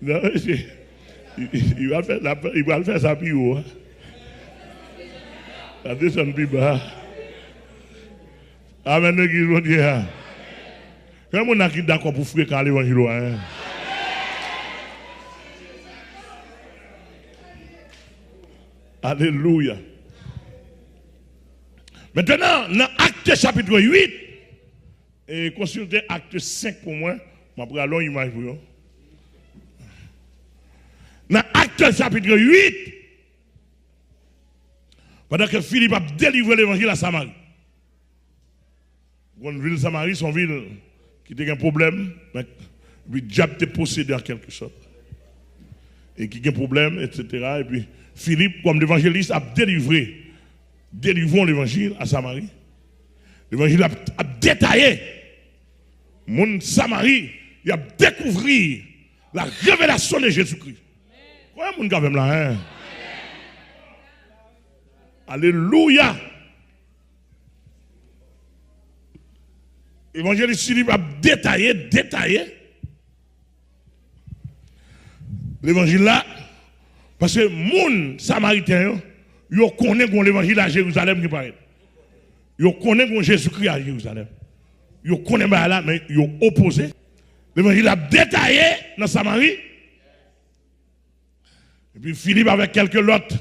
Non, il va faire ça plus haut. La descend plus bas. Amen, l'église de Dieu. Comment on a qui d'accord pour fréquenter l'évangile? Alléluia. Maintenant, dans Acte chapitre 8, et consultez Acte 5 pour moi, je vais prendre une image pour vous. Dans Acte chapitre 8, pendant que Philippe a délivré l'évangile à Samarie. Une ville Samarie, son ville qui a un problème, mais le diable était possédé en quelque sorte. Et qui a un problème, etc. Et puis Philippe, comme l'évangéliste, a délivrons l'évangile à Samarie. L'évangile a détaillé. Mon Samarie, il a découvert la révélation de Jésus-Christ. Quoi, mon gars, même là, hein? Alléluia. L'évangéliste Philippe a détaillé. L'évangile là, parce que mon Samaritain, ils connaissent l'évangile à Jérusalem qui paraît. Ils connaissent Jésus-Christ à Jérusalem. Ils connaissent là, mais ils ont opposé. L'évangile a détaillé dans Samarie. Et puis Philippe avec quelques autres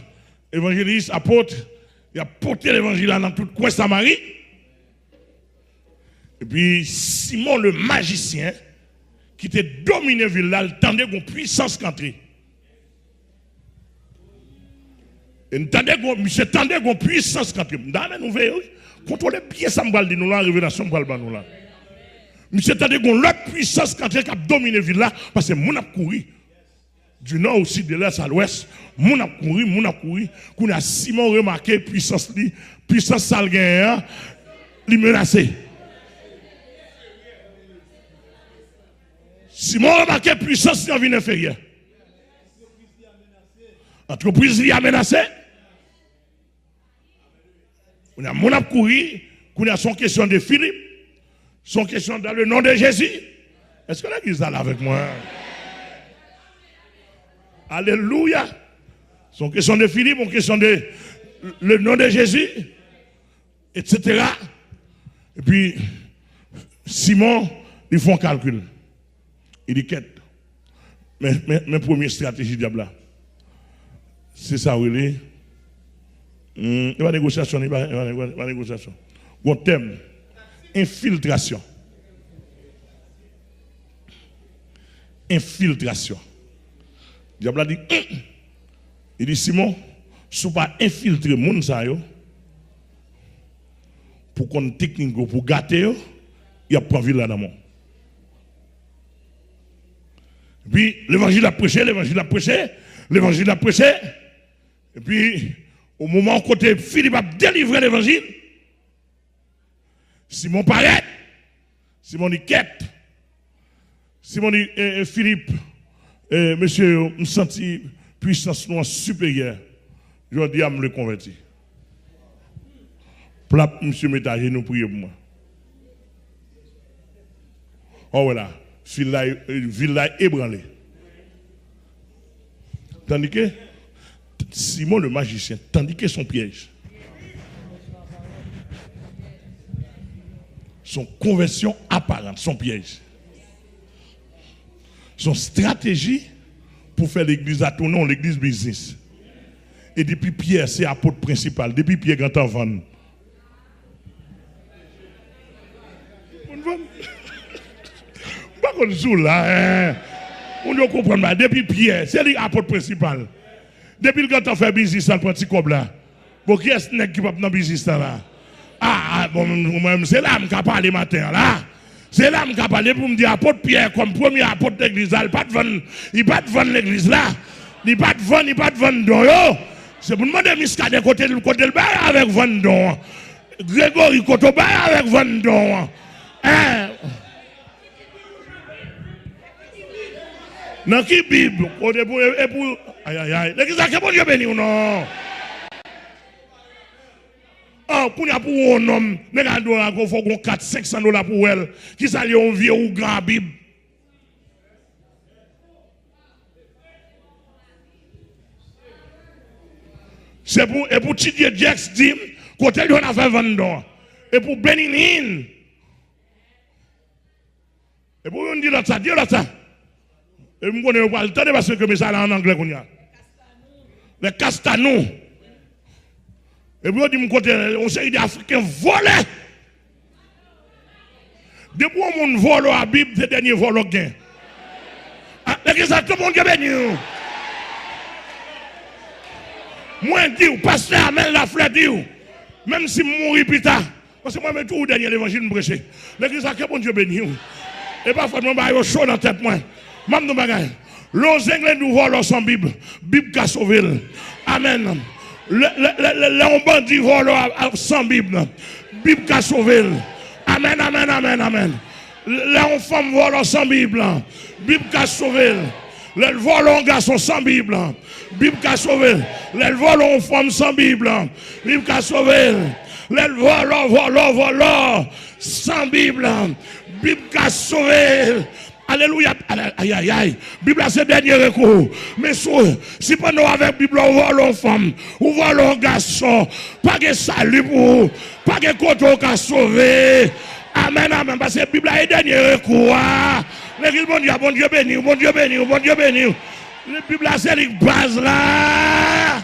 évangélistes, apôtres, il a porté l'évangile dans tout coin Samarie. Et puis Simon le magicien, qui était dominé la ville là, il tendait une puissance qu'entrer. Et nous tendait une puissance qu'entrer. Nous voyons, contrôlez bien ça, nous la révélation, nous là. Monsieur tendait une puissance qu'entrer qui a dominé la ville là, parce que mon a couru. Du nord au sud, de l'est à l'ouest, mon a couru. Qu'on a Simon remarqué puissance salguin, li menacé. Simon a remarqué puissance dans la vie inférieure. Entreprise li a menacé. On a mon a couru, qu'on a son question de Philippe, son question dans le nom de Jésus. Est-ce que l'église est là avec moi? Alléluia. Son question de Philippe, son question de le nom de Jésus, etc. Et puis, Simon, il fait un calcul. Il dit quête. Mes premières stratégies diable là. C'est ça, oui. Il va négociation, il va négociation. Bon thème, infiltration. Infiltration. Diable a dit, il dit Simon, si vous pas infiltrer moun sa yo, pour qu'on technique pour gâter yo, il y a pas ville là dans mon. Puis l'évangile a prêché. Et puis au moment où côté Philippe a délivré l'évangile, Simon paraît, Simon dit quête, Simon dit Philippe, monsieur, je me sens puissance noire supérieure. Je dis à me le convertir. Plap, monsieur, mettez nous prier pour moi. Oh voilà, ville là ébranlée. Tandis que Simon le magicien, tandis que son piège, son conversion apparente, son piège, son stratégie pour faire l'église à ton nom, l'église business. Et depuis Pierre, c'est apôtre principal, depuis Pierre quand on vend. Pas qu'on joue là, on doit comprendre. Depuis Pierre, c'est l'apôtre principal. Depuis quand on fait business, on prend petit cob là. Pour qui est-ce qui va dans business là? Ah, bon, c'est là que je parle le matin là. C'est là que je parle pour me dire apôtre Pierre comme premier apôtre de l'église là. Il ne va pas vendre l'église là. Il ne va pas vendre don. C'est pour demander Miska de côté le bail avec vendre don. Grégory côté bail avec vendre don. Dans qui Bible? Et pour. Aïe. L'église là, c'est bon Dieu béni ou non? Oh, pour un homme, il faut $400-500 pour elle, qui s'allie un vieux ou grand Bible. C'est pour, et pour Tidier Jax dit, côté on a fait 20 $. Et pour Beninin. Et pour on dit là ça, dis là ça. Et je connais pas le temps parce que ça en anglais qu'on y a. Les Castanou. Et puis on dit, on sait des Africains volés. Depuis qu'on vole la Bible, c'est le dernier vol au gain. L'église a tout le monde qui est béni. Moi, je dis, pasteur, amène la fleur, dit, même si je mouris plus tard, parce que moi, je mets tout le dernier évangile me prêcher. L'église a tout le monde qui est béni. Et parfois, je vais chaud dans la tête, moi. Je vais dire, les Anglais nous volent sans Bible. Bible qui a sauvé. Amen. Les bandits volent sans Bible. Bible qui a sauvé. Amen, amen, amen, amen. Les femmes volent sans Bible. Bible qui a sauvé. Les volants garçons sans Bible. Bible qui a sauvé. Les volants femmes sans Bible. Bible qui a sauvé. Les volants sans Bible. Bible qui a sauvé. Alléluia. Aïe, aïe, aïe. Bible c'est le dernier recours. Mais si pas nous avec Bible, on voit l'homme femme, on voit l'homme garçon, pas de salut pour vous, pas de côté qui a sauvé. Amen, amen. Parce que la Bible est le dernier recours. L'église, bon Dieu béni, bon Dieu béni, bon Dieu béni. La Bible c'est la base là.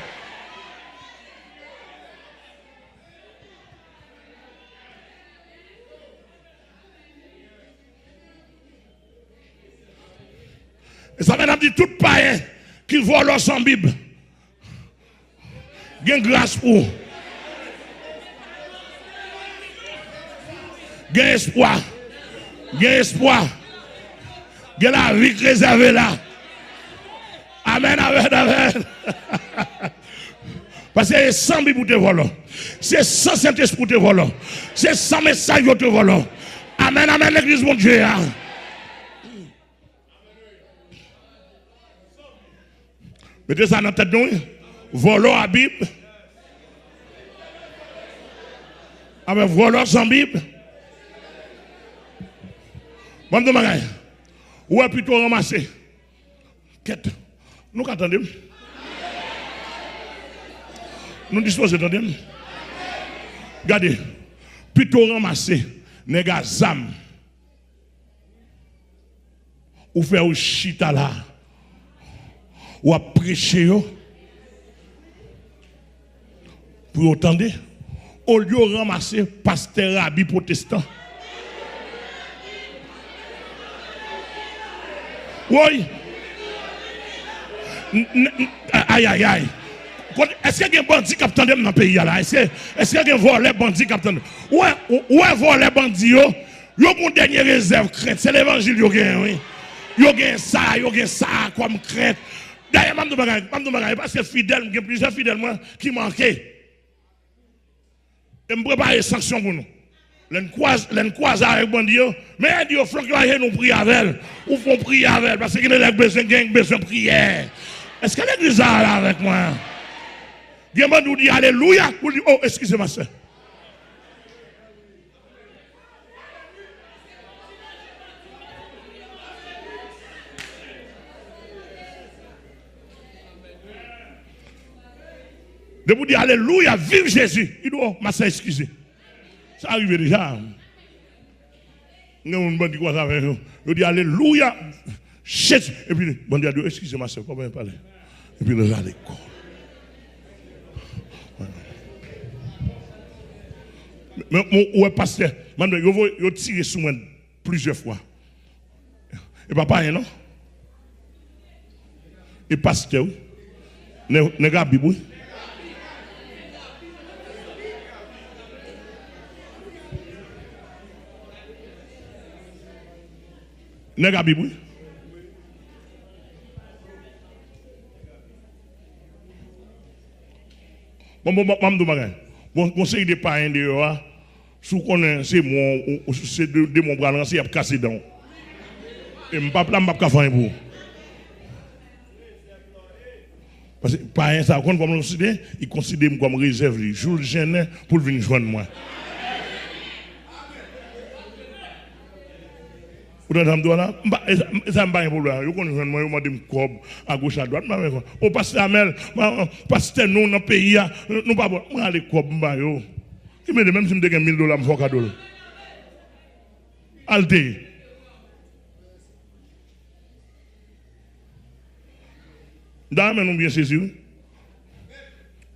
Et ça m'a dit tout païen qui vole sans Bible. Il y a grâce pour. Il y a espoir. Il y a espoir. Il y a la vie réservée là. Amen, amen, amen. Parce que c'est sans Bible pour te voler. C'est sans Saint-Esprit pour te voler. C'est sans message pour te voler. Amen, amen, l'église, mon Dieu. Mettez ça dans la tête de nous. Volons à Bible. Avec volons sans Bible. Bon, de magasin. Ou est plutôt ramassé. Quête. Nous attendons. Nous disposons d'attendre. Regardez. Plutôt ramassé. Néga zam. Ou faire un chita là. Ou à prêcher pour entendre au lieu de ramasser pasteur rabbi protestant. Oui. Aïe aïe aïe. Est-ce qu'il y a un bandit qui attend dans le pays là? Est-ce qu'il y a un voleur bandit qui attend? Ouais, voleur bandit yo ont une dernière réserve crainte, c'est l'évangile yo gagne oui. Yo gagne ça comme crainte. D'ailleurs, je ne parce que fidèle, il y a plusieurs fidèles qui manquaient. Et je prépare des sanctions pour nous. L'en croise avec bandit, mais Dieu faut que nous prions avec elle. Ou faut prier avec elle parce qu'il a besoin de prière. Est-ce que l'église est là avec moi? Dieu nous dit alléluia. Ou dit oh, excusez-moi, sœur. De vous dire alléluia, vive Jésus. Il dit, oh, ma soeur, excusez. Ça arrive déjà. Nous, on dit quoi ça avec nous? Il dit alléluia, Jésus. Et puis, bon Dieu, excusez ma soeur, comment parler? Et puis, il allait quoi? Mais mon pasteur, il a tiré sur moi plusieurs fois. Et papa, non? Et pasteur, n'est pas Bible. N'est-ce pas Bible? Bon, conseil de parents de sous qu'on c'est de mon bras lancé, il a cassé dedans. Et je ne peux pas faire pour. Parce que parents, ça, comme ils considèrent comme réserve. Je le gêne pour venir joindre moi. Vous entendez là? Ça me pas un problème. Vous connaissez moi, vous m'avez cob à gauche à droite. Au pasteur Amel, pasteur nous dans le pays, nous pas bon. Moi aller cob m'ba yo. Qui me dit même si me dégaine $1000 me faut cadeau. Alte. Dans nous bien saisi.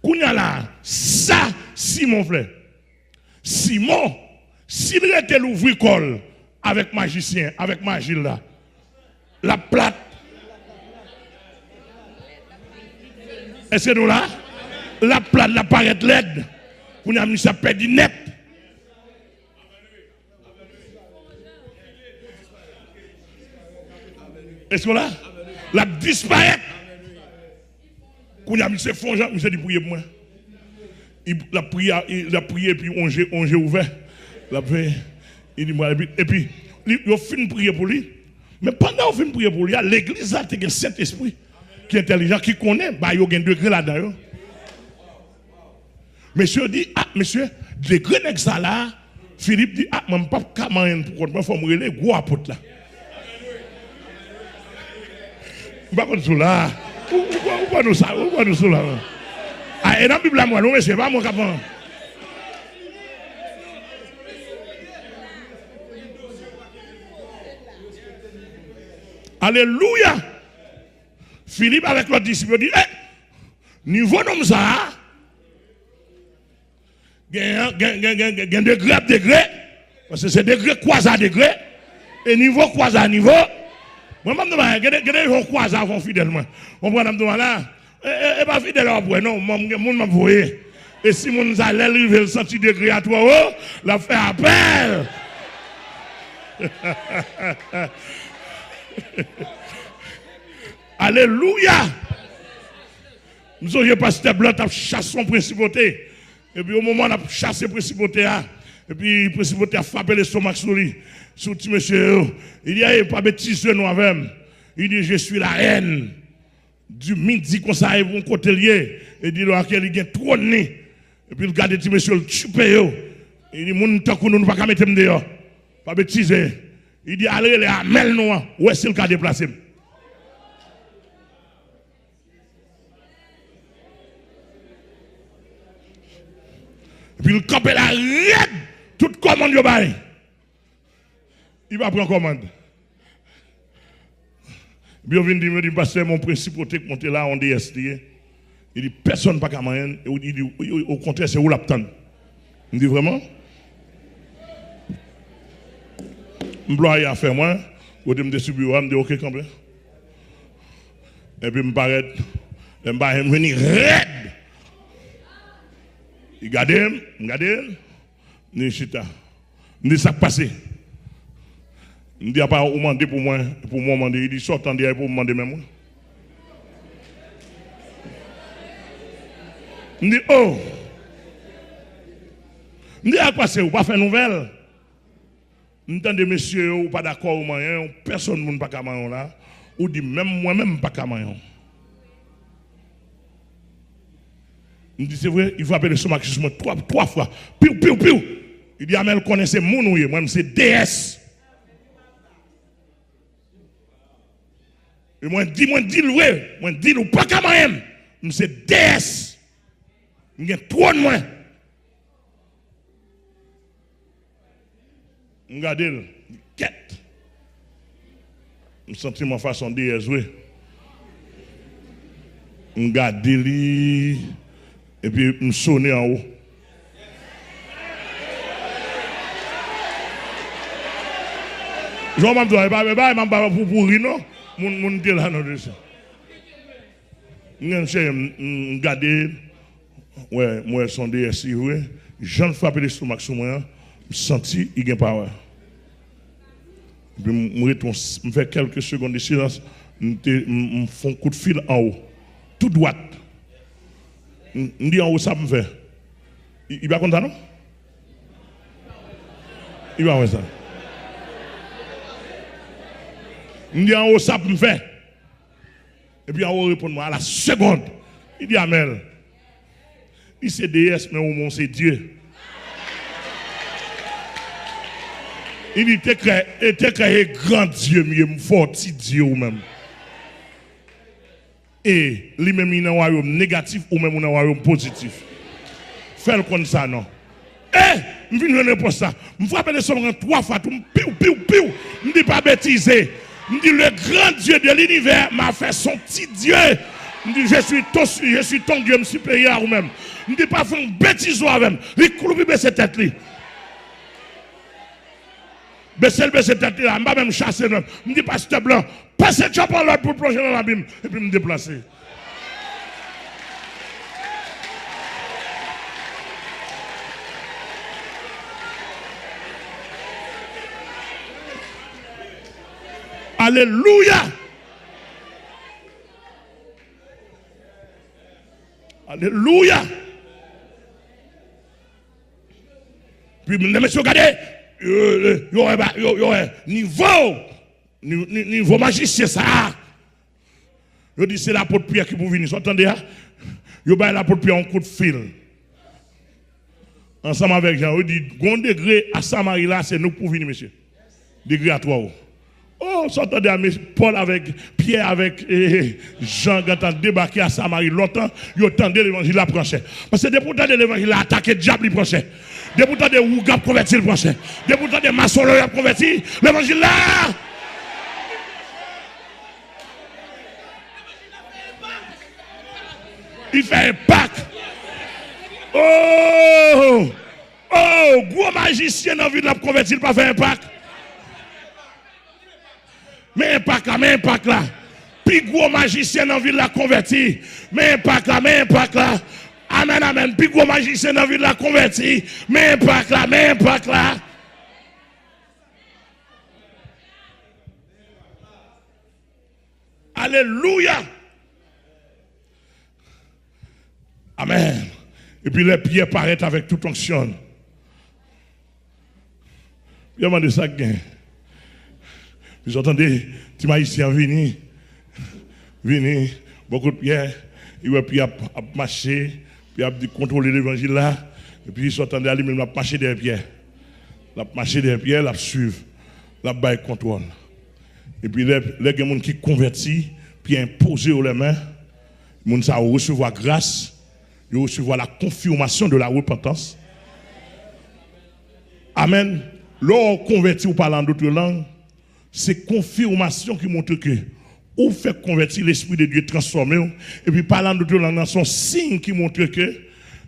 Kounya là, ça Simon frère. Simon, s'il était l'ouvrir col avec magicien, avec magie là, la plate. Est-ce que nous là? La plate, la paraît laide. Pour nous amener ça perdu net. Est-ce que là? La disparaît. Pour nous amener ce fond, je dis prier pour moi. Il a prié puis on j'ai ouvert. Il dit et puis il a fini de prier pour lui. Mais pendant qu'il a fini de prier pour lui, l'église a un Saint-Esprit qui est intelligent, qui connaît, il y a un degré là-dedans. Monsieur dit, monsieur, degré n'est ça là. Philippe dit, je ne peux pas comment pour moi, il faut me relayer, gros apôtre là. Je ne sais pas là. Pourquoi nous ça? Pourquoi nous ça là? Et dans la Bible, moi, non, mais c'est pas mon capant. Alléluia. Philippe avec l'autre disciple dit, niveau comme ça, il y a degré, parce que c'est degré croisé à degré, et niveau croisé à niveau. Moi, je me dis, il y a des croisés à fidèlement. On prend là, et pas fidèle à vous, non, mon m'a voyé. Et si mon allait arriver le senti degré à toi, la fait appel. Alléluia. Nous avons pasteur blanc qui a chassé son principauté. Et puis au moment où on a chassé la principauté, et puis la principauté a frappé l'estomac sur lui. Sur petit monsieur, il dit, pas bêtise nous avec. Il dit, je suis la reine du midi comme ça, et mon côté lié. Il dit, il y a trop de nez. Et puis il regarde petit monsieur, le tupe. Il dit, mon temps que nous ne pouvons pas mettre dehors. Pas bêtise. Il dit, allez, les amels nous, où est-ce qu'il a déplacé? Puis il campe la raide, toute commande yo bail. Il va prendre commande. Puis il vient me dire, pasteur, mon principauté qui monte là en DST. Il dit, personne pas qu'à moyen. Il dit, au contraire, c'est où l'abtande. Il dit, vraiment? Je me à faire moi. Je me dis, je me dis, ok, quand même. Et puis, je me paraît, je me venir raide. Il regarde, il dit, chita. Il dit, ça passé. Il dit, pas demander pour moi demander. Il dit, sortant derrière pour me demander même moi. Il dit, oh. Il dit, à quoi c'est, ou pas faire nouvelle? Il dit, monsieur, ou pas d'accord ou moyen, personne ne peut pas faire là. Ou dit, même moi-même, pas faire. Il dit, c'est vrai, il faut appeler son maximum trois fois. Piou, piou, piou. Il dit, Amel connaissait mon nom, moi, c'est DS. Et moi, dis, ouais, moi, dis, ou pas comme moi, c'est DS. Il y a trop de moi. Regardez, quête. Je sens mon façon de DS, oui. Regardez, et puis je sonne en haut. Je ne sais pas pour rire, non? Mon Dieu là, non, de ça. Je regarde, ouais, moi, son DSI, oui. J'en frappe l'estomac sur moi, je sens il y a pas. Puis je fais quelques secondes de silence, je fais un coup de fil en haut, tout droit. Je dis en haut, ça me fait. Il va content, non? Il va voir ça. Je dis en haut, ça me fait. Et puis en haut, répond-moi à la seconde. Il dit Amel. Il c'est DS, mais au moins c'est Dieu. Il dit, t'es créé grand Dieu, mieux fort, petit Dieu ou même. Et lui-même, il est dans un royaume négatif ou même dans un royaume positif. Fais-le comme ça, non? Je viens de pour ça. Je frappe les sommes 3 fois, piou. Je ne dis pas bêtiser. Je dis, le grand Dieu de l'univers m'a fait son petit Dieu. Je dis, je suis ton Dieu supérieur ou même. Je ne dis pas faire une bêtise ou même. Il coupe baisser tête. Baisser tête là. Je ne vais même chasser. Je ne dis pas, c'était blanc. Passez le par l'autre pour plonger dans l'abîme. Et puis me déplacer. Alléluia. Alléluia. Puis, monsieur, regardez, il y aurait niveau magicien, ça. Je dis, c'est l'apôtre Pierre qui peut venir. Vous entendez? Il y a l'apôtre Pierre un coup de fil. Ensemble avec Jean, il dit, bon degré à Samarie là, c'est nous pour venir, monsieur. Degré à 3. Oh, s'entendez à Paul avec Pierre avec Jean quand on débarqué à Samarie longtemps, ils attendaient l'évangile à prêcher. Parce que des pourtant de l'évangile a attaqué le diable, il prêchait. Des pourtant de Ouga converti, il prêchait. Des pourtant de maçons, il converti. L'évangile là. Il fait un Pâques. Oh, gros magicien dans la vie de la converti, il pas fait un Pâques. Mais un Pâques là. Puis gros magicien dans la ville la converti. Mais un Pâques là. Amen. Puis gros magicien dans la ville la converti. Mais un Pâques là. Alléluia. Amen. Et puis les pieds paraissent avec toute onction. Il y a de ça gain. Vous entendez, tu m'as ici venu, beaucoup de pierres, puis a marché, puis a contrôlé l'évangile là, et puis ils entendez aller même la marcher des pierres. La marcher des pierres, la suivre, la bail contrôle. Et puis les gens qui convertis, puis imposé aux mains, les gens recevoir grâce, ils recevoir la confirmation de la repentance. Amen. Lorsqu'on convertit ou parle en d'autres langues, c'est confirmation qui montre que ou fait convertir l'esprit de Dieu transformé et puis parlant d'autres langues, son signe qui montre que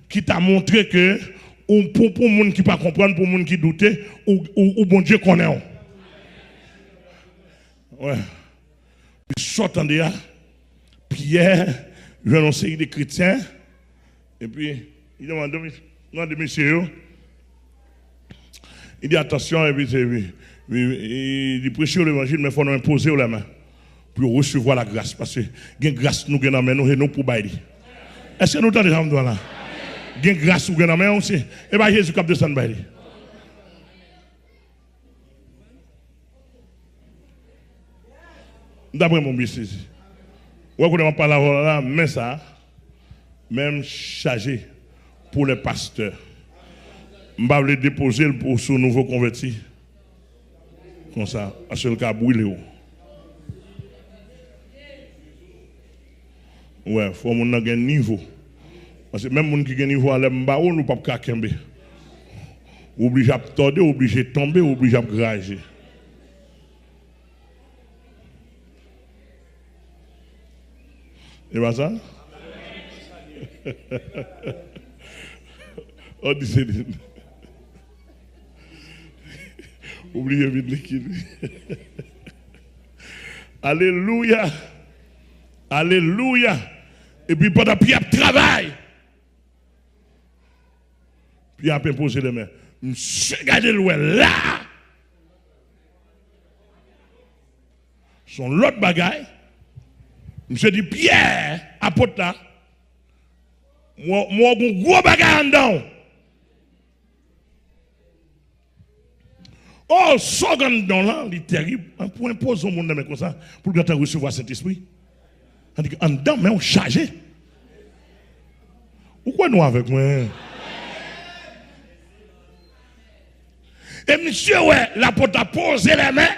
qui t'a montré que pour monde qui pas comprendre, pour monde qui doutait ou bon Dieu connaît. Ouais. Puis s'entendez là, Pierre, je vais annoncer des chrétiens et puis il demande monsieur, il dit attention et puis il prêche l'évangile, mais il faut nous imposer la main pour recevoir la grâce. Parce que il y a grâce nous dans nous et nous pour bailler. Est-ce que nous entendons ça là? Il y a grâce nous dans main aussi. Et bien Jésus cap descend bailler. D'après mon business. Vous connaissez pas la parole là, mais ça, même chargé pour les pasteurs. Je vais le déposer pour ce nouveau converti. Comme ça, à ce cas, brûler. Ouais, il faut qu'on ait un niveau. Parce que même les gens qui ont un niveau à l'embas, nous ne pouvons pas camber. Obligé à tordre, obligé de tomber, obligé à grager. Et pas ça? On dit c'est oubliez vite l'équilibre. Alléluia. Alléluia. Et puis pendant Pierre travaille. Puis après poser les mains. Monsieur, regardez loin là. Son l'autre bagaille. Monsieur dit Pierre, apôtre là. Moi, un gros bagaille en dedans. Oh, second dans là, il est terrible. Pour imposer au monde comme ça, pour que tu recevoir cet esprit. En dedans, mais on chargé. Pourquoi nous avec moi? Et monsieur, ouais, l'apôtre a posé les mains.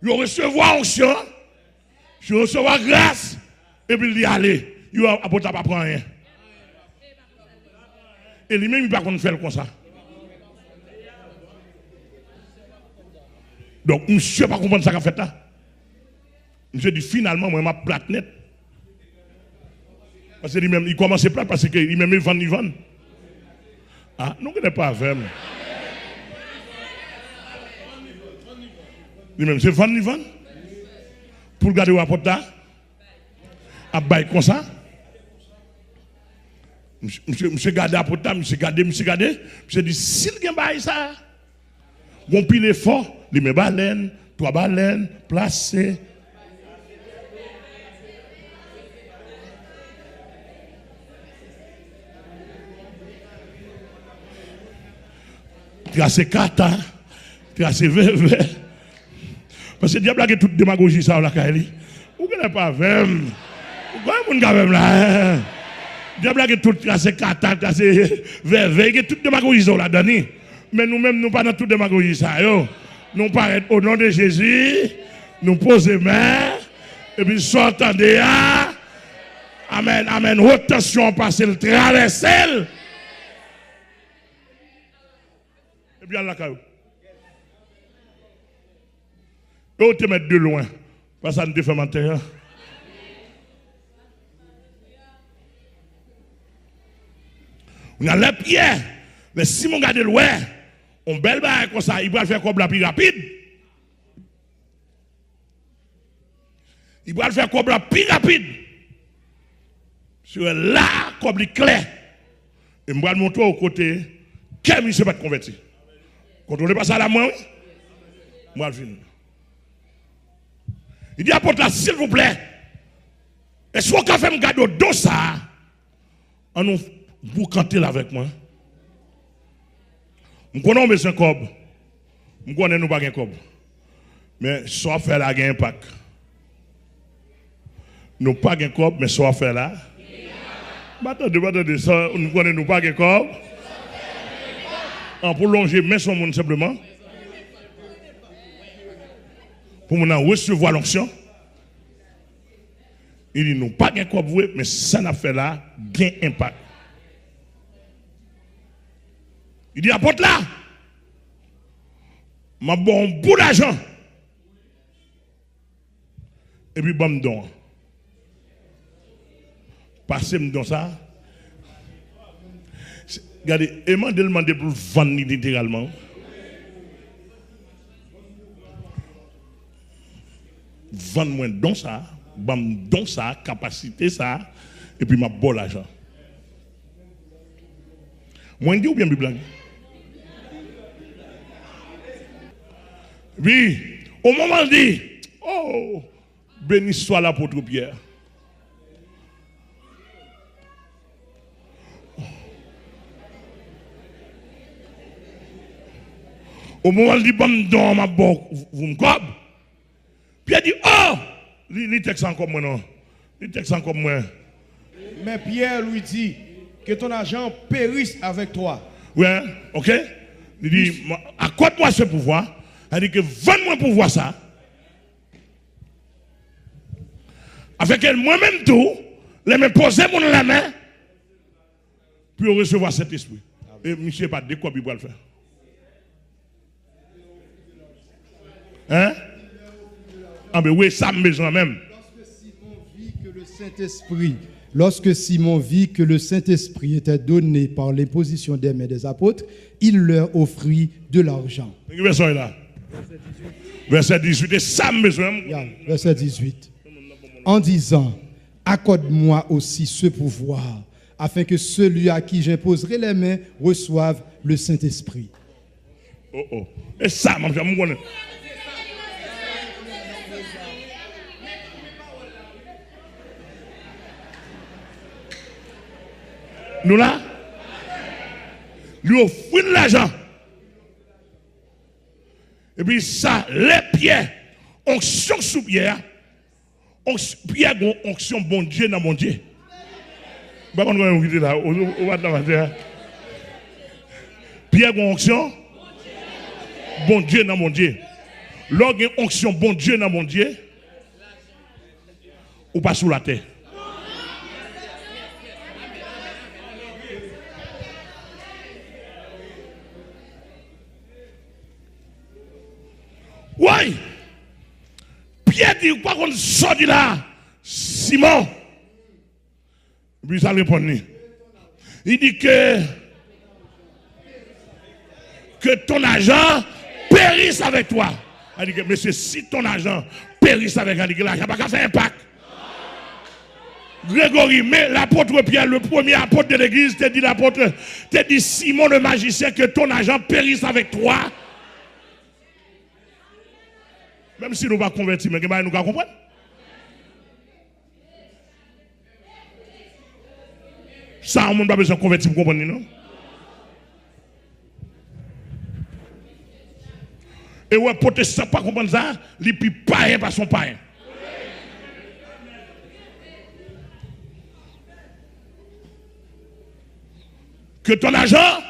Il recevoir onction. Il recevoir grâce. Et puis il dit, allez. L'apôtre n'a pas pris rien. Et lui-même, il ne peut pas faire comme ça. Donc, monsieur, pas comprendre ça qu'a fait là. Monsieur dit, finalement, moi, ma plate net. Parce que lui-même, il commence plate parce qu'il lui-même, il vend. Ah, nous ne connaissons pas avec. Lui-même, c'est vend. Pour garder le rapport là, à bail comme ça. Monsieur garde la porte, monsieur garde. Monsieur dit, s'il y a un bail ça, bon pile fort, il met baleine, 3 baleines, placé. Tracé kata, tracé veve. Parce que le diable a toute démagogie ça la Kaili. Vous ne pas même. Vous ne pouvez même là. Le diable a tout tracé kata, tracé veve, il a toute démagogie ça là dedans. Mais nous-mêmes nous pas dans toute démagogie ça yo. Nous paraît au nom de Jésus, nous poser main et puis sortons de là. Amen, amen. Haute tension passer le traverser. Et bien là caillou. Vous te mettre de loin. Parce que ça ne te fait mentir. On a les pieds. Mais si on garde loin, on belle baille comme ça, il va faire comme la plus rapide. Il va faire comme la plus rapide. Sur là, comme le clair. Et je vais le montrer au côté. Quel monsieur va te convertir. Contrôlez pas ça là, moi, oui? Moi, je viens. Il dit, apôtre là, s'il vous plaît, est-ce qu'on peut faire me garder au dos ça? On nous, vous cantez là avec moi. Je connais besoin de cob. Je connais nous pas de cob. Mais soit faire là, il y a un impact. Nous pas de cob, mais soit faire là. Attendez, ça, nous connaissons nous pas de cob. Pour longer, mais son monde simplement. Pour nous recevoir l'onction. Il dit, nous pas de cob, mais ça n'a fait là, gain impact. Il dit, apporte là, m'a bon bout d'argent. Et puis, bon, me donne. Passez-moi dans ça. Regardez, et m'a demandé pour vendre littéralement. Vendre-moi dans ça, bam dans ça, capacité ça, et puis m'a bon l'argent. Moi, je dis ou bien Bible? Oui, au moment où dit, oh, béni soit l'apôtre Pierre. Au moment où il dit, bon, dans ma boque, vous me cobez. Puis il dit, oh, il texte encore moi, non. Il texte encore moi. Mais Pierre lui dit, que ton argent périsse avec toi. Oui, ok. Il dit, accorde-moi ce pouvoir. Il dit que vends-moi pouvoir ça. Avec elle, moi-même tout, les mains poser mon la main, puis recevoir cet esprit. Et monsieur pas de quoi il va le faire. Hein? Ah ben oui, ça me besoin même. Lorsque Simon vit que le Saint-Esprit était donné par l'imposition des mains des apôtres, il leur offrit de l'argent. Verset là. Verset 18. Et ça me besoin. Verset 18. En disant, accorde-moi aussi ce pouvoir, afin que celui à qui j'imposerai les mains reçoive le Saint-Esprit. Oh oh. Et ça, mon frère, nous là, lui offrir l'argent. Et puis ça, les pieds, onction sous pierre, pierre, onction bon Dieu dans mon Dieu. Pierre, onction, bon Dieu dans mon Dieu. Lorsque une onction bon Dieu dans mon Dieu, ou pas sous la terre. Oui. Pierre dit, par contre, sorti là, Simon. Puis ça répond. Il dit que ton argent périsse avec toi. Il dit que, monsieur, si ton argent périsse avec toi, l'argent n'a pas fait impact. Grégory, mais l'apôtre Pierre, le premier apôtre de l'église, te dit Simon le magicien, que ton argent périsse avec toi. Même si nous ne sommes pas convertis, mais nous ne comprenons pas. Ça, on n'a pas besoin de convertir pour comprendre, non? Et ouais, protestant pas comprendre ça, il ne peut pas par son païen. Que ton argent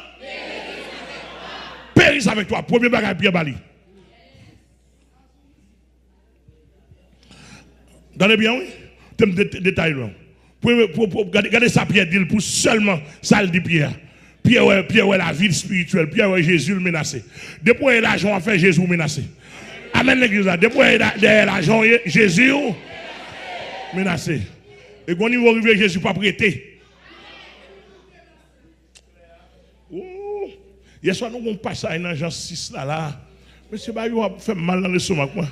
périsse avec toi. Premier bagage, Pierre Bali. Regardez bien, oui? T'aimes détail là. Regardez ça, Pierre dit pour seulement ça le dit Pierre. Pierre est la vie spirituelle. Pierre est Jésus le menacé. Depuis l'argent a fait Jésus menacé. Amen l'église là. Depuis l'argent Jésus menacé. Et quand il va arriver Jésus pas prêté. Hier soir nous on passe à une agence 6 là. Monsieur Bayou a fait mal dans le stomac moi.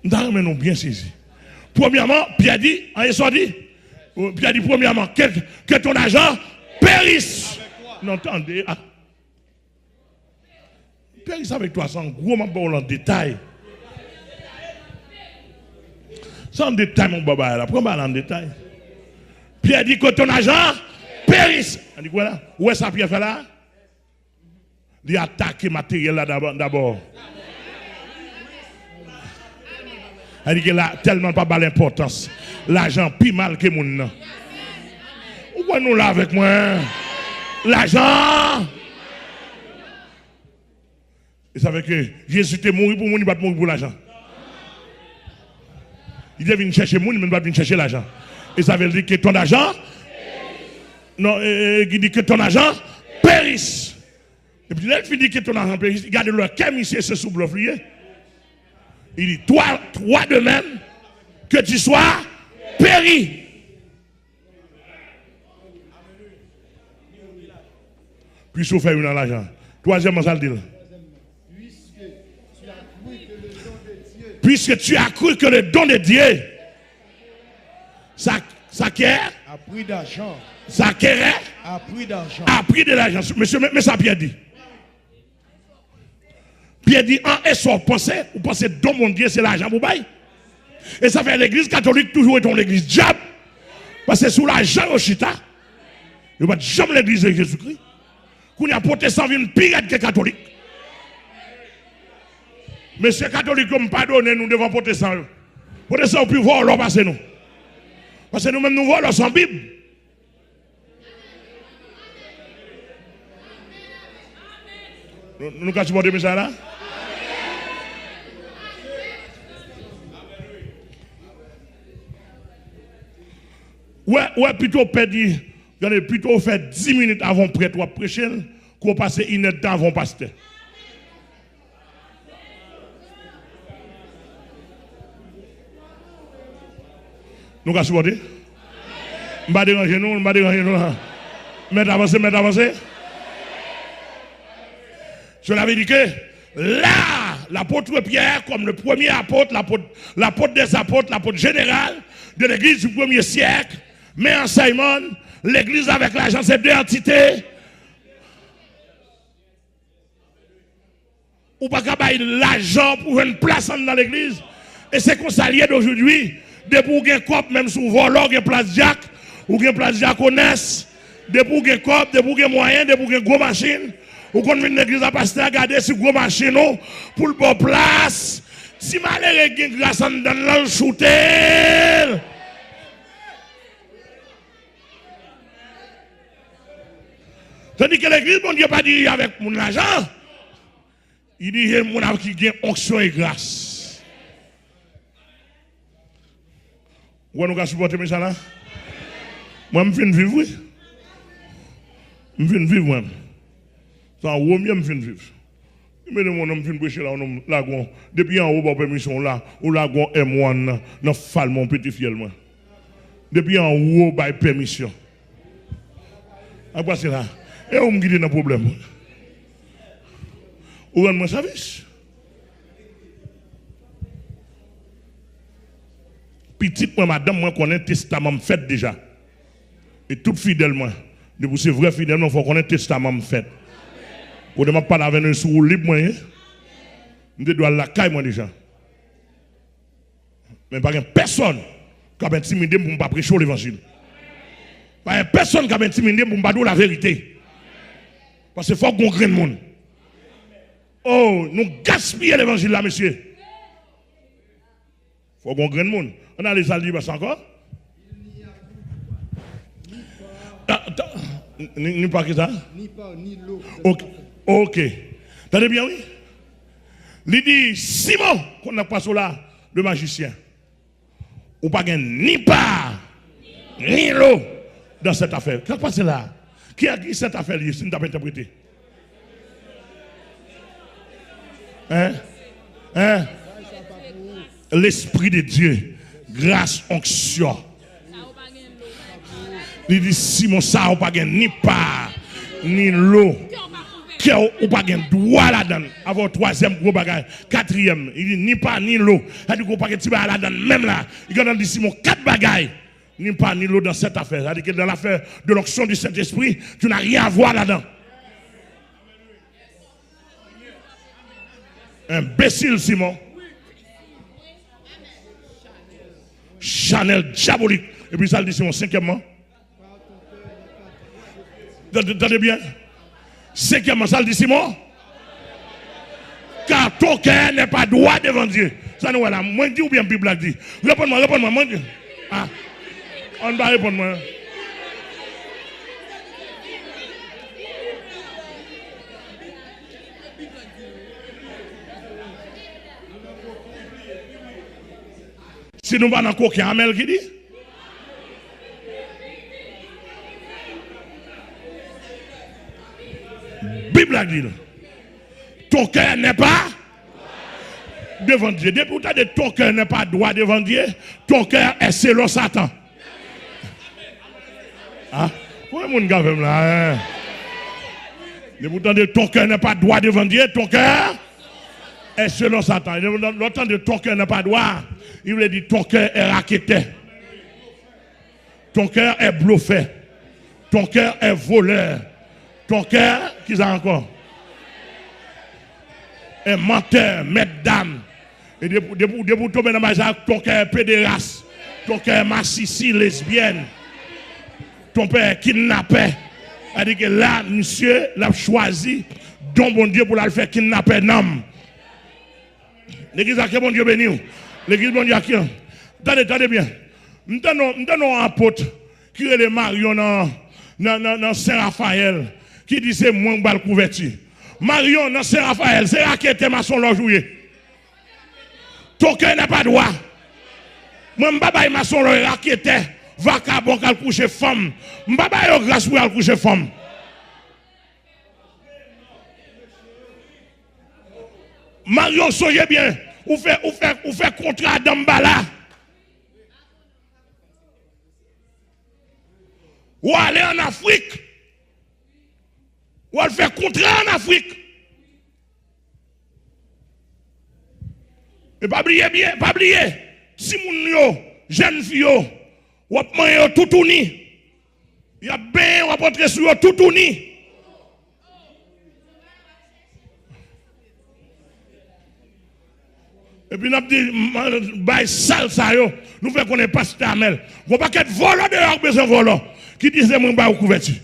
Nous bien saisi. Premièrement, Pierre dit, Pierre dit premièrement, que ton argent périsse. N'entendez. Ah. Périsse avec toi, sans gros en détail. Sans détail, mon baba, là. Prends-moi en détail. Pierre dit que ton argent périsse. On dit quoi là? Où est-ce que Pierre fait là? Il attaque matériel là d'abord. Elle dit qu'elle a tellement pas l'importance. L'argent plus mal que mon nom. Pourquoi nous là avec moi? L'argent. Vous savez que Jésus était mort pour moi, il ne va pas mourir pour l'argent. Il devait venir chercher moi, il ne va pas venir chercher l'argent. Et ça veut dire que ton argent. Non, il dit que ton argent périsse. Et puis là, il dit que ton argent périsse. Regardez-le, quel monsieur se sous-bloffé. Il dit, toi de même, que tu sois péri. Puis vous faites une dans l'argent. Troisièmement, ça le dit. Puisque tu as cru que le don de Dieu, ça qu'est à prix d'argent. Ça qu'est à prix d'argent. À prix de l'argent. Monsieur, mais ça Pierre dit. Pierre dit, et soit vous pensez don mon Dieu, c'est l'argent pour bailler. Et ça fait l'église catholique toujours est l'église diable. Parce que sous l'argent au chita, il ne va jamais l'église de Jésus-Christ. Qu'on y a protestant une pirate que catholique. Mais ces catholiques comme pardonnez nous devant protestants. Protestants plus voir leur passer nous. Parce que nous-mêmes nous voyons sans Bible. Nous avons supporté ça là? Ouais, plutôt perdu. Plutôt fait 10 minutes avant prêtre ou prêcher, qu'on passe une heure avant pasteur. Nous avons supporté? Je ne vais pas déranger nous, je ne vais pas déranger nous. Mettez avancez. Cela veut dire que là, l'apôtre Pierre, comme le premier apôtre, l'apôtre des apôtres, l'apôtre général de l'église du 1er siècle, met en Simon, l'église avec l'argent, c'est deux entités. Ou pas qu'à l'argent pour une place dans l'église. Et c'est qu'on s'allie d'aujourd'hui, de pour un cop, même sous volant, une place Jack, ou une place diaconesse, de pour un cop, de pour un moyen, de pour une grosse machine. Ou qu'on vient l'église à pasteur regarder sur gros machine pour le bon place. Si malheureux gagne grâce à dans le shooter. Tandis que l'église, bon Dieu, pas dit avec mon argent. Il dit, mon âme qui gagne onction et grâce. Vous nous supporter ça là? Moi, je viens de vivre, oui. Je viens de vivre, moi. Ça, je viens de vivre. Mais mon homme vient prêcher là, on depuis en haut, par permission là, ou là, M1, dans fall mon petit fiel, moi. Depuis en haut, par permission. Après c'est là. Et on me guide dans le problème. Ou rend mon service. Petite, moi, madame, moi, connais le testament fait déjà. Et tout fidèlement. De vous, c'est vrai fidèlement, il faut connaître le testament fait. Pour ne pas parler avec un sous libre, moi, je dois la caille, moi, déjà. Mais pas personne qui a intimidé pour ne pas prêcher l'évangile. Pas personne qui a intimidé pour ne pas dire la vérité. Parce qu'il faut qu'on graine le monde. Oh, nous gaspillons l'évangile là, monsieur. Il faut qu'on graine le monde. On a les alliés, encore? Ni pas que ça? Ni pas, ni l'eau. Ok. T'entendez bien, oui? Il dit, Simon, qu'on n'a pas sur là, le magicien. Ou pas ni part, ni l'eau dans cette affaire. Qu'est-ce qui passe là? Qui a dit cette affaire, si nous t'avons interprété? Hein? L'Esprit de Dieu, grâce, onction. Il dit, Simon, ça, ou pas ni part, ni l'eau. Ou pas de droit là-dedans. Avant troisième gros bagage. Quatrième, il dit, ni pas, ni l'eau. Il dit, ou pas de petit bagage là-dedans. Même là, il dit, Simon, 4 bagages. Ni pas, ni l'eau dans cette affaire. C'est-à-dire que dans l'affaire de l'onction du Saint-Esprit, tu n'as rien à voir là-dedans. Imbécile, Simon. Chanel diabolique. Et puis ça le dit, Simon, cinquièmement. Attendez bien. Cinquièmement, ça le dit Simon. Car ton cœur n'est pas droit devant Dieu. Ça nous voilà. Moi je dis ou bien la Bible a dit. Réponds-moi. Moi, ah. On va répondre moi. Si nous pas dans coquin, Amel qui dit? Bible a dit, ton cœur n'est pas devant Dieu. Depuis que tu as dit ton cœur n'est pas droit devant Dieu, ton cœur est selon Satan. Ah, pourquoi mon gars fait là? Depuis que tu as dit ton cœur n'est pas droit devant Dieu, ton cœur est selon Satan. L'autant de ton cœur n'est pas droit, il veut dire ton cœur est raquetté. Ton cœur est bluffé. Ton cœur est voleur. Ton cœur, qui ça encore? Un menteur, maître d'âme. Et depuis tomber dans ma jaque, ton cœur est pédéraste. Ton cœur est massissi, lesbienne. Ton père est kidnappé. C'est-à-dire que là, monsieur, l'a choisi, don bon Dieu pour la faire kidnapper un homme. L'église a qui bon Dieu béni. L'église bon Dieu a qui? Attendez bien. Nous avons un apôtre qui est le Marion dans Saint-Raphaël. Qui dit c'est moi qui vais le couverture. Marion, dans Saint-Raphaël, c'est là qui était maçon l'enjoué. Ton cœur n'est pas droit. Moi, je ne vais pas maçon là qui était vacabon qui a couché femme. Je ne vais pas grâce pour aller coucher femme. Marion, soyez bien. Ou fait contrat d'Ambala. Ou aller en Afrique. Ou elle fait contrat en Afrique. Et pas oublier bien, pas oublier. Si moun yo, jeune fille yo, ou ap man yo tout uni. Y a bien, ou ap entrer sur yo tout uni. Et puis nous avons dit, bah, sale ça yo, nous faisons qu'on est pas Amel. Vous pas qu'être volant dehors, besoin volant. Qui disait, moi, bah, ou couverture.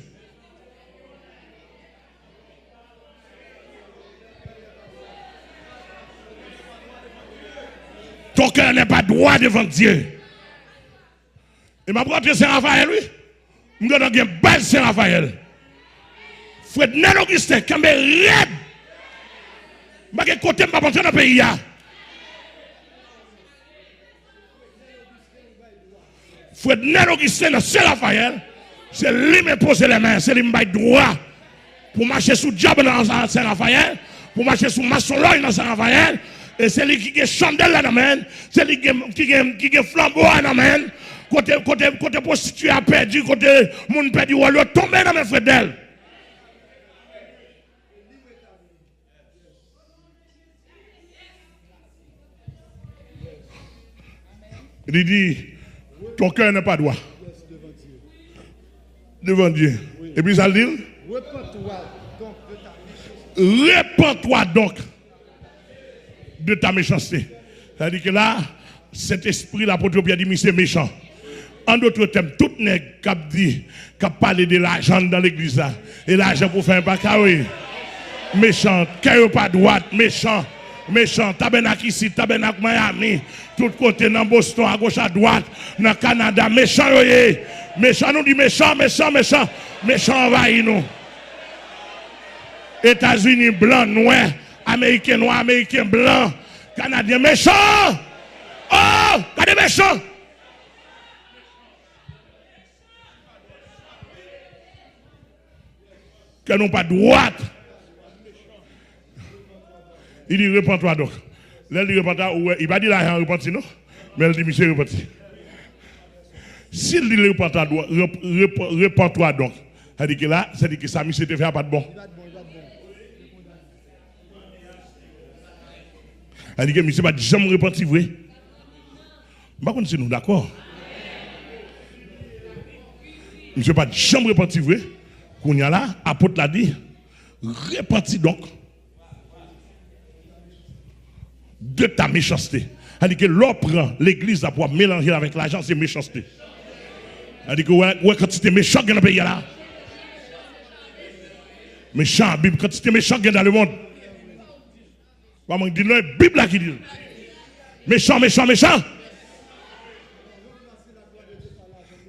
Ton cœur n'est pas droit devant Dieu. Et ma brother Saint-Raphaël, oui. Je vais donner une belle Saint-Raphaël. Fred Nel Augustin, quand même raide. Je ne côté pas rentrer dans le pays. Fred Nel Augustin, dans Saint-Raphaël, c'est lui qui pose les mains, c'est lui qui me droit pour marcher sous diable dans Saint-Raphaël, pour marcher sous maçon-loge dans Saint-Raphaël, et c'est lui qui a chandelle là dans main, c'est lui qui a flambeau là dans main, côté prostitué a perdu, côté monde perdu, ou alors tomber dans mes frères d'elle. Il dit, ton cœur n'est pas droit. Devant Dieu. Oui. Et puis ça dit, répands-toi donc de ta méchanceté. C'est-à-dire que là, cet esprit, l'apôtre Pierre dit, mais c'est méchant. En d'autres termes, tout nègre qui a dit, qui a parlé de l'argent dans l'église, et l'argent pour faire un bac, méchant, cœur pas droite, méchant. Méchant, tabernacle ici, tabernacle Miami, tout côté dans Boston, à gauche, à droite, dans le Canada, méchant, méchant, nous dit méchant, envahit nous. États-Unis, blanc, noir, américain, blanc, Canadien, méchant. Oh, regardez méchant. Que nous pas droite. Il dit, repens-toi donc. Là, il dit, repens-toi, il va dire l'argent repenti, non? Mais il dit, monsieur, repenti. S'il dit, repens-toi donc, ça dit que là, ça dit que ça, monsieur, te fait pas de bon. Ça dit que monsieur, pas jamais repenti, vrai? Par contre, c'est nous d'accord. Monsieur, pas jamais repenti, vrai? Qu'on y a là, apôtre l'a dit, repenti donc. De ta méchanceté. Elle dit que l'on prend l'église à pouvoir mélanger avec l'argent, c'est méchanceté. Elle dit que ouais, quand tu es méchant dans le pays là. Méchant, Bible, quand tu es méchant dans le monde. Maman dit non, Bible là qui dit. Méchant.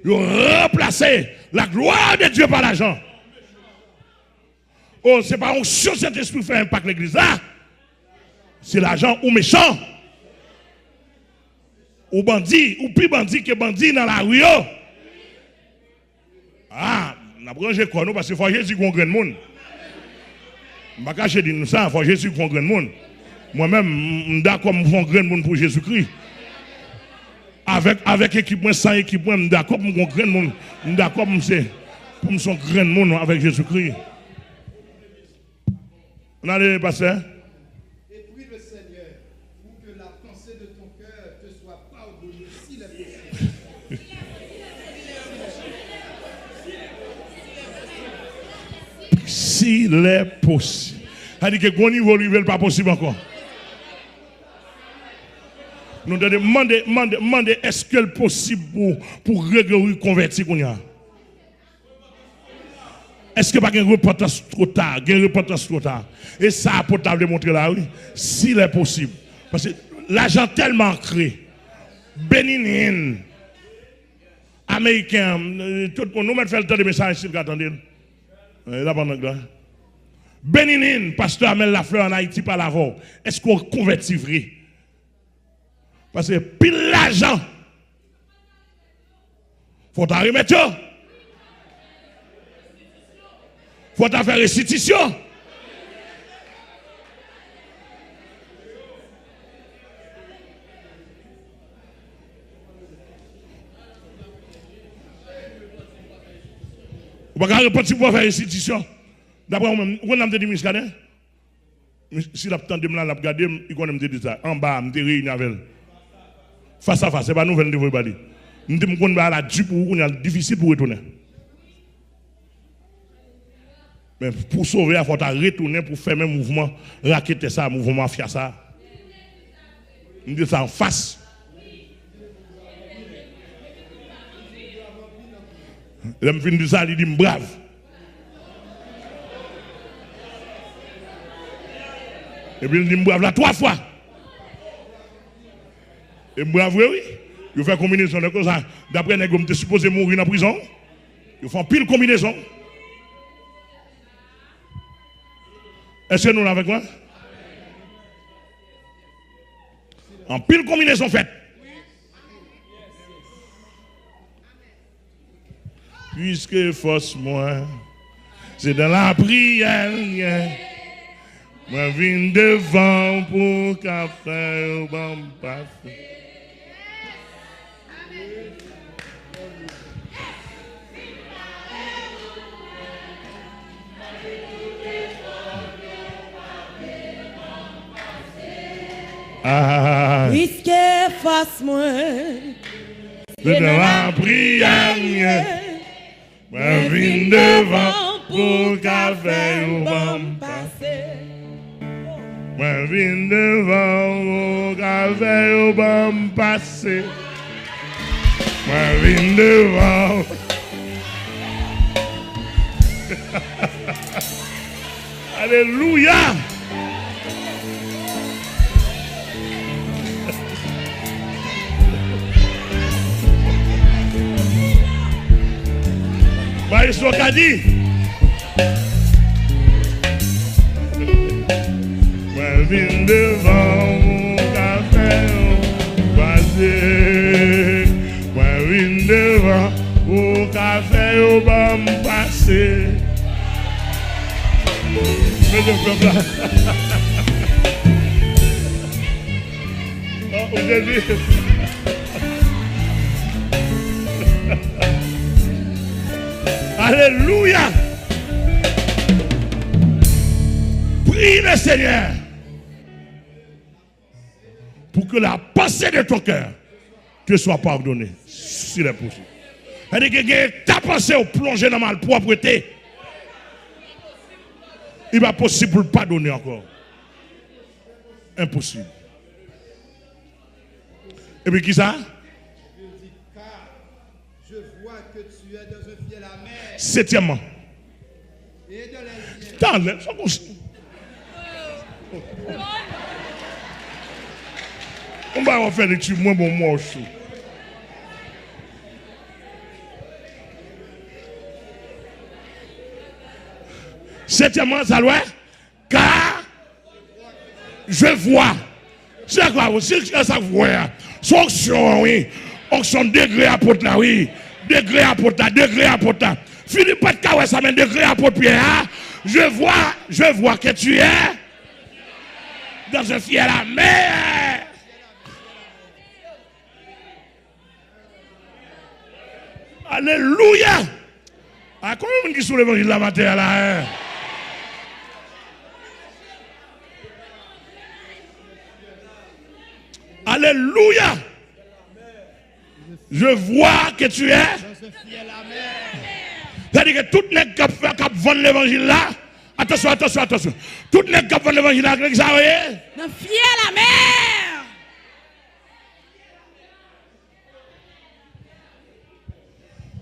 Ils ont remplacé la gloire de Dieu par l'argent. Oh, c'est pas onction cet esprit fait impact l'église là. C'est l'argent ou méchant, ou bandit, ou plus bandit que bandit dans la rue. Ah, on a branché quoi nous parce qu'il faut Jésus qu'on grand monde. Je ne vais pas cacher dire ça, il faut Jésus qu'on grand monde. Moi-même, je suis d'accord pour un grand monde pour Jésus-Christ. Avec équipement, sans équipement, je suis d'accord pour un grand monde. Je suis d'accord pour son grand monde avec Jésus-Christ. On a les pasteurs. S'il est possible. Ça dit que bon niveau n'est pas possible encore. Nous devons demander est-ce que c'est possible pour Grégory convertir qu'on y a? Est-ce que pas une repentance trop tard? Une repentance trop tard. Et ça, pour table démontrer là, oui, s'il est possible. Parce que l'argent tellement ancré, béninin, américain, tout le monde, nous mettons fait le temps de message ici, attendez. Là, pendant que là. Béninin, pasteur Amel Lafleur en Haïti par l'avant. Est-ce qu'on convertit vrai? Parce que pile l'argent. Faut t'en remettre. Faut t'en faire restitution. Vous ne pouvez pas repartir pour faire restitution. D'après moi, on a dit Michel, si la tante de me la regarder, il connaît me dire ça. En bas, je me réuni avec elle. Face à face, ce n'est pas nouvelle de vous parler. Je me dis que la dupe ou difficile pour retourner. Mais pour sauver, il faut retourner pour faire un mouvement, raqueter ça, mouvement mafia ça. Je dis ça en face. Je me fin de ça, il dit brave. Et puis il dit brave là 3 fois. Et brave, oui. Il fait combinaison de ça. D'après les gars, tu supposé mourir en prison. Ils font pile combinaison. Est-ce que nous l'avons avec moi? En pile combinaison faite. Puisque force moi, c'est dans la prière. Moi viens devant pour qu'à faire bon passer. Puisque face moi, c'est dans la prière. Moi viens devant pour qu'à faire bon passer. Moi viens devant pour qu'à faire bon passer. Moi viens devant. Alléluia. Voyez ce qu'a dit. Moi viens devant mon café passer. Moi viens devant mon café au bon passer. Mais le peuple. Oh, vous avez vu? Alléluia. Prie le Seigneur pour que la pensée de ton cœur te soit pardonnée, s'il est possible. C'est-à-dire que ta pensée au plongé dans la malpropreté, il va possible de pardonner encore. Impossible. Et puis qui ça? Je vois que tu es dans un fiel amer. Septièmement. Et dans les liens. Attends, ça commence. On va faire des trucs moins bon moi aussi. Septièmement, ça doit être car je vois. C'est quoi aussi que ça voit? Son onction, oui. Onction degré à porte là, oui. Degré à porte là, degré à porte là. Philippe pas de caouet, ça mène degré à porte Pierre. Je vois que tu es dans un fiel à mer. Alléluia. Ah, combien de monde qui sont l'évangile de la matin là? Alléluia. Je vois que tu es. C'est-à-dire que tout le monde qui vend l'évangile là, attention. Tout le monde qui vend l'évangile là, ça vous voyez? dans fiel la mer.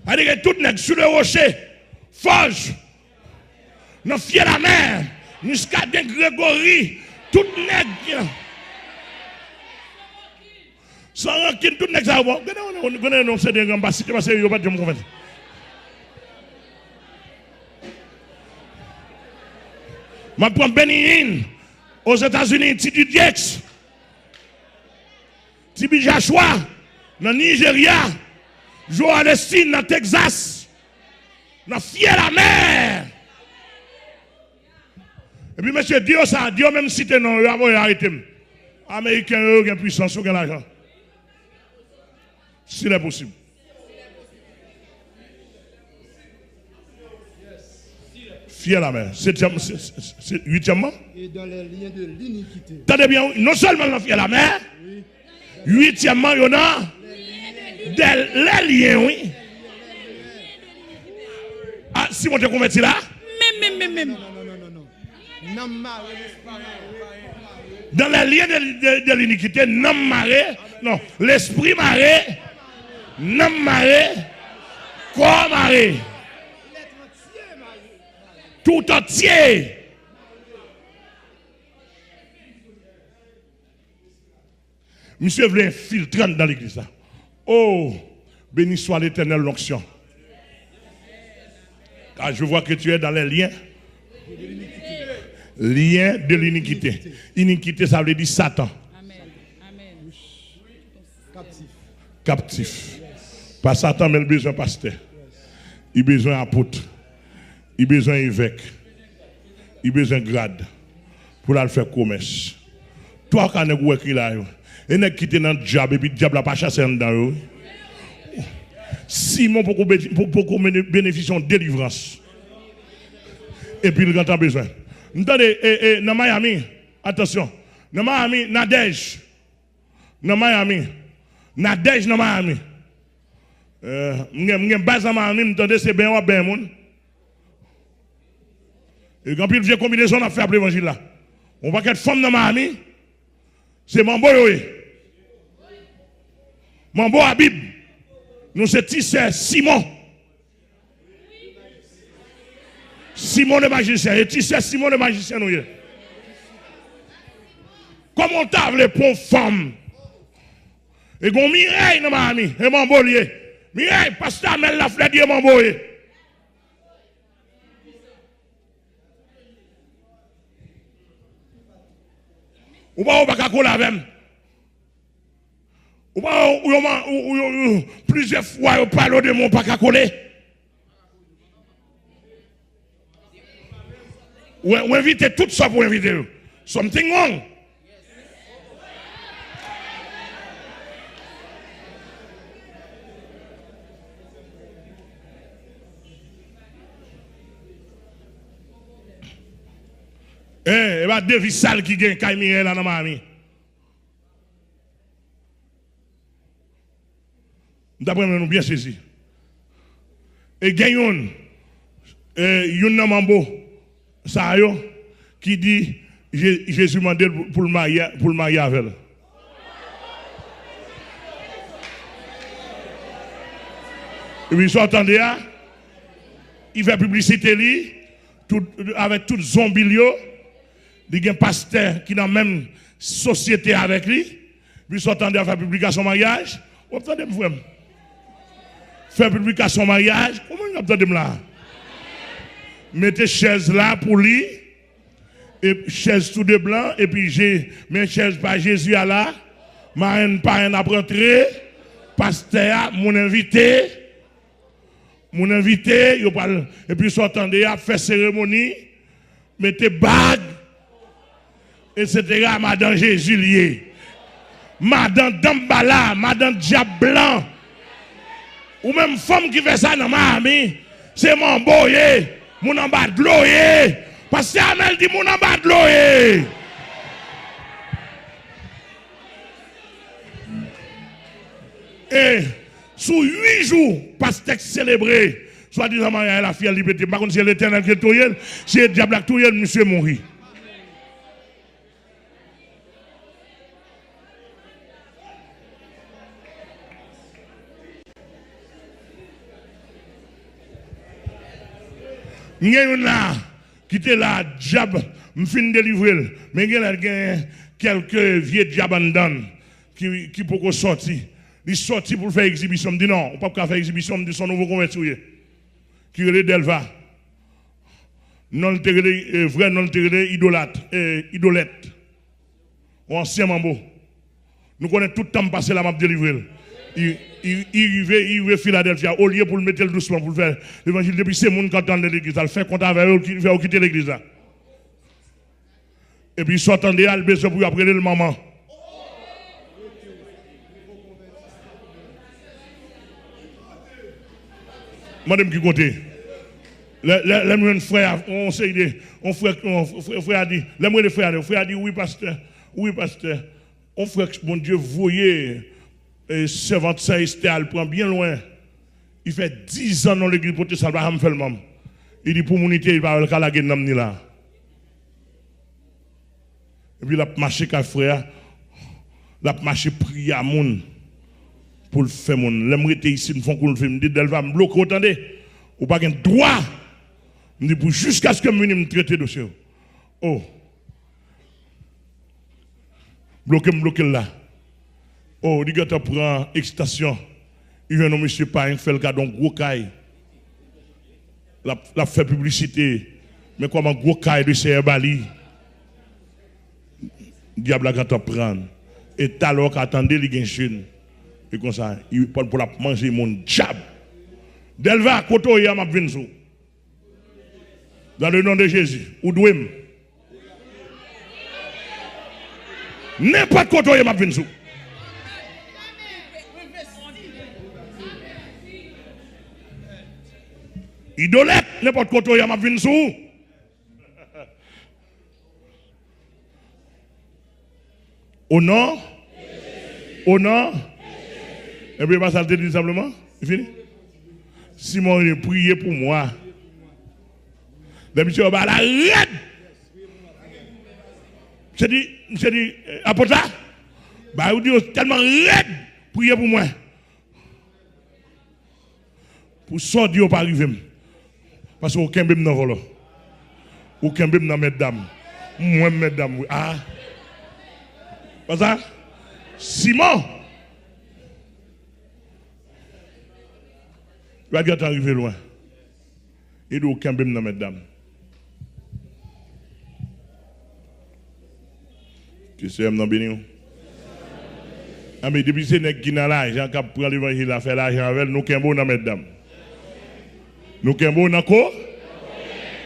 C'est-à-dire que tout le monde sur le rocher, forge, dans fiel la mer, jusqu'à des Grégory, tout le monde. Sans rancune, tout le monde ça va. On connaît non c'est des grands basses, parce que yo pas de me convaincre. Je prends Benin aux États-Unis, Tibi Diex, Tibi Joshua, dans le Nigeria, Johannesburg, dans le Texas, dans fiel la mer. Et puis, monsieur, Dieu ça, Dieu même cité non, il a arrêté. Américains, ils ont puissance, ils ont l'argent. S'il est possible. Fier la mer. Huitièmement. Et dans les liens de l'iniquité. Attendez bien, non seulement dans fier la mer, huitièmement, il y en a les liens, oui. Ah, si on te convertit là? Même. Dans les liens de l'iniquité, non maré, non, l'esprit maré, non maré, corps maré. Tout entier. Monsieur voulait infiltrer dans l'église là. Oh, béni soit l'Éternel l'onction. Car je vois que tu es dans les liens. Lien de l'iniquité. Iniquité, ça veut dire Satan. Captif. Pas Satan, mais il a besoin de pasteur. Il a besoin d'apôtre. Il a besoin d'évêque. Il a besoin de grade. Pour aller faire commerce. Toi, quand vous êtes là, et vous quittez dans le diable, et puis le diable n'a pas chassé dans eux. Simon, pour bénéficier de délivrance. Et puis, il a besoin. Entendez, dans Miami, attention, dans Miami, Nadège. Dans Miami, Nadège dans Miami. M'gen base dans Miami, m'entendez, c'est bien ou bien moun. Et quand il vient combinaison à faire pour l'évangile là. On va qu'être femme dans Miami, c'est Mambo yoé. Mambo Habib. Nous c'est Tissé Simon. Simon le magicien. Et Tissé Simon le magicien nous. Comment t'as les pauvres femmes? Et gon Mireille dans Miami. Et Mambo lié. Mireille, pasteur Amel la fleur dit Mambo yoé. Ou pas coller avec ou pas plusieurs fois on parle de mon pas coller ou inviter tout ça pour inviter something wrong. Eh, bah David Sal qui gagne Kaimire là dans Miami. D'après nous bien saisi. Et gagne yon nan Mambo ça yo qui dit Jésus mandé pour le marier avec elle. Et puis vous entendez il fait publicité li avec tout zombie yo. Il y a un pasteur qui est dans la même société avec lui. Puis ils attendent à faire publication mariage. Vous entendez moi? Faire publication mariage. Comment vous entendez là? Mettez chaise là pour lui. Et chaise tout de blanc. Et puis j'ai mes chaises par Jésus à là. Marraine pas un après pasteur, mon invité. Et puis ils attendent à faire cérémonie. Mettez bague. Etc. Madame Jésus lié. Madame Dambala, Madame Diable Blanc. Ou même femme qui fait ça dans Miami, c'est mon boye, mon en bas de l'eau. Parce que Amel dit mon en bas de l'eau. Et sous 8 jours, pasteur célébré, soit disant Maria la fille liberté. Par contre, c'est l'éternel qui est toyel, c'est le diable qui est monsieur mourir. Il y a là qui était là, diable, je finis de délivrer. Mais il y a quelques vieux diables en dedans qui peuvent sortir. Ils sortent pour faire exhibition. Je dis non, on ne peut pas faire exhibition de son nouveau converti. Qui est Delva. Non, le vrai, non, le idolette. Ancien mambo. Nous connaissons tout le temps passé la map délivrer. Il va à Philadelphie, au lieu pour le mettre doucement, pour le faire l'évangile, depuis c'est monde qui entend l'église, il fait compte avec eux, il va quitter l'église. Et puis il s'entendait à le besoin pour appeler le maman. Madame qui compte. Les frères, on sait idée, frère a dit, les frères a dit, oui pasteur, on frère, mon Dieu, voyez. Et servante ça, elle prend bien loin. Il fait 10 ans dans l'église pour ça, va me faire le même. Il dit pour mon unité, il va le la ni là. Et puis il a marché avec frère, il a marché prier à moun pour le faire moun. L'aimerait ici, nous font qu'on le fait, me dit elle va me bloquer, attendez. Ou pas un droit. Me dit pour jusqu'à ce que je me traite de dossier. Oh. Bloquez là. Oh, il prend excitation. Il vient non monsieur Pain, fait le cas d'un gros caille. La fait publicité. Mais comme un gros caille de CR Bali, diable a quand on prend. Et tout à l'heure qu'attendait, il y a une chine. Et comme ça, il parle pour la manger mon diable. Delva à côté, il y a ma vinzou. Dans le nom de Jésus. Ou douem. N'importe côté, il y a ma vinzou. Idolette, n'importe côté, il y a ma vinzou. Au nom. Au nom. Et puis, ça te dit simplement. C'est fini. Simon, il a prié pour moi. D'habitude, on va la raide. J'ai dit, apôtre, bah, vous dites tellement raide, priez pour moi. Pour sortir, on pas arriver. Parce que aucun bébé n'a volé. Aucun bébé n'a mesdames. Moi, mesdames, ah. Pas ça? Simon. Il va arriver loin. Il doit aucun bébé n'a mesdames. Que c'est un béni. Ah, mais depuis c'est nèg qui n'a l'argent, qui prend l'évangile à faire l'argent avec nous, qu'un bon dans mesdames. Nous qu'un bon encore.